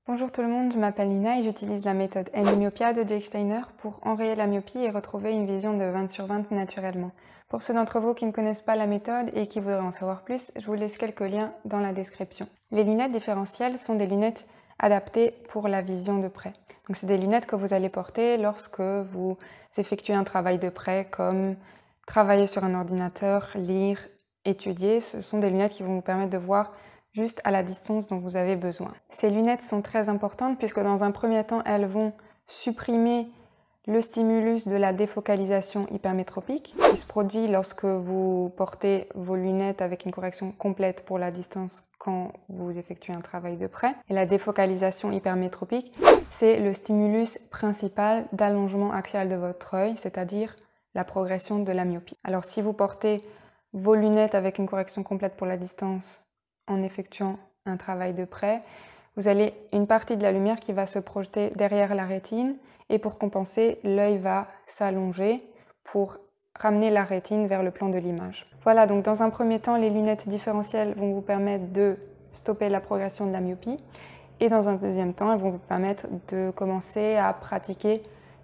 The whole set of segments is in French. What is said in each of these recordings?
Bonjour tout le monde, je m'appelle Nina et j'utilise la méthode N-myopia de Jake Steiner pour enrayer la myopie et retrouver une vision de 20 sur 20 naturellement. Pour ceux d'entre vous qui ne connaissent pas la méthode et qui voudraient en savoir plus, je vous laisse quelques liens dans la description. Les lunettes différentielles sont des lunettes adaptées pour la vision de près. Donc c'est des lunettes que vous allez porter lorsque vous effectuez un travail de près comme travailler sur un ordinateur, lire, étudier. Ce sont des lunettes qui vont vous permettre de voir juste à la distance dont vous avez besoin. Ces lunettes sont très importantes puisque dans un premier temps, elles vont supprimer le stimulus de la défocalisation hypermétropique qui se produit lorsque vous portez vos lunettes avec une correction complète pour la distance quand vous effectuez un travail de près. Et la défocalisation hypermétropique, c'est le stimulus principal d'allongement axial de votre œil, c'est-à-dire la progression de la myopie. Alors si vous portez vos lunettes avec une correction complète pour la distance en effectuant un travail de près, vous avez une partie de la lumière qui va se projeter derrière la rétine et pour compenser, l'œil va s'allonger pour ramener la rétine vers le plan de l'image. Voilà, donc dans un premier temps, les lunettes différentielles vont vous permettre de stopper la progression de la myopie et dans un deuxième temps, elles vont vous permettre de commencer à pratiquer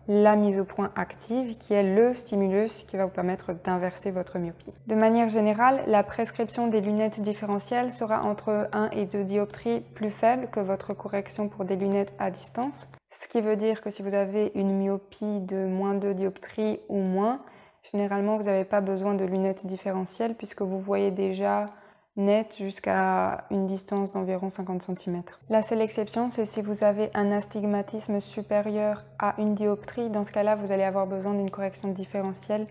la mise au point active qui est le stimulus qui va vous permettre d'inverser votre myopie. De manière générale, la prescription des lunettes différentielles sera entre 1 et 2 dioptries plus faible que votre correction pour des lunettes à distance. Ce qui veut dire que si vous avez une myopie de moins 2 dioptries ou moins, généralement vous n'avez pas besoin de lunettes différentielles puisque vous voyez déjà net jusqu'à une distance d'environ 50 cm. La seule exception, c'est si vous avez un astigmatisme supérieur à une dioptrie. Dans ce cas-là, vous allez avoir besoin d'une correction différentielle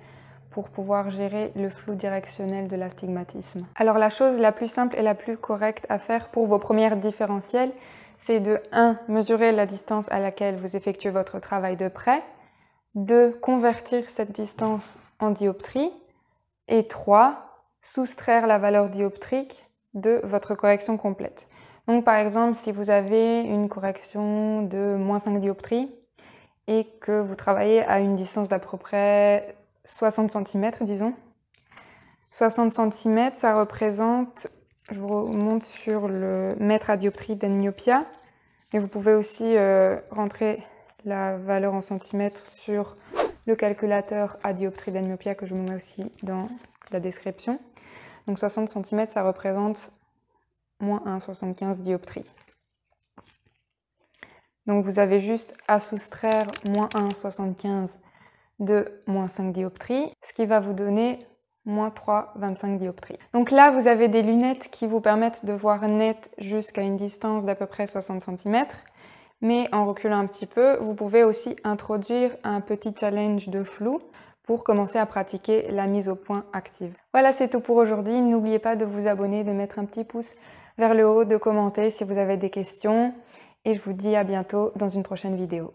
pour pouvoir gérer le flou directionnel de l'astigmatisme. Alors la chose la plus simple et la plus correcte à faire pour vos premières différentielles, c'est de 1. Mesurer la distance à laquelle vous effectuez votre travail de près, 2. Convertir cette distance en dioptrie et 3. Soustraire la valeur dioptrique de votre correction complète. Donc par exemple, si vous avez une correction de moins 5 dioptries et que vous travaillez à une distance d'à peu près 60 cm, disons. 60 cm, ça représente, je vous remonte sur le mètre à dioptrie d'N-myopia, mais vous pouvez aussi rentrer la valeur en centimètres sur le calculateur à dioptrie d'N-myopia que je vous mets aussi dans la description. Donc 60 cm, ça représente moins 1,75 dioptrie. Donc vous avez juste à soustraire moins 1,75 de moins 5 dioptries, ce qui va vous donner moins 3,25 dioptries. Donc là, vous avez des lunettes qui vous permettent de voir net jusqu'à une distance d'à peu près 60 cm. Mais en reculant un petit peu, vous pouvez aussi introduire un petit challenge de flou pour commencer à pratiquer la mise au point active. Voilà, c'est tout pour aujourd'hui. N'oubliez pas de vous abonner, de mettre un petit pouce vers le haut, de commenter si vous avez des questions. Et je vous dis à bientôt dans une prochaine vidéo.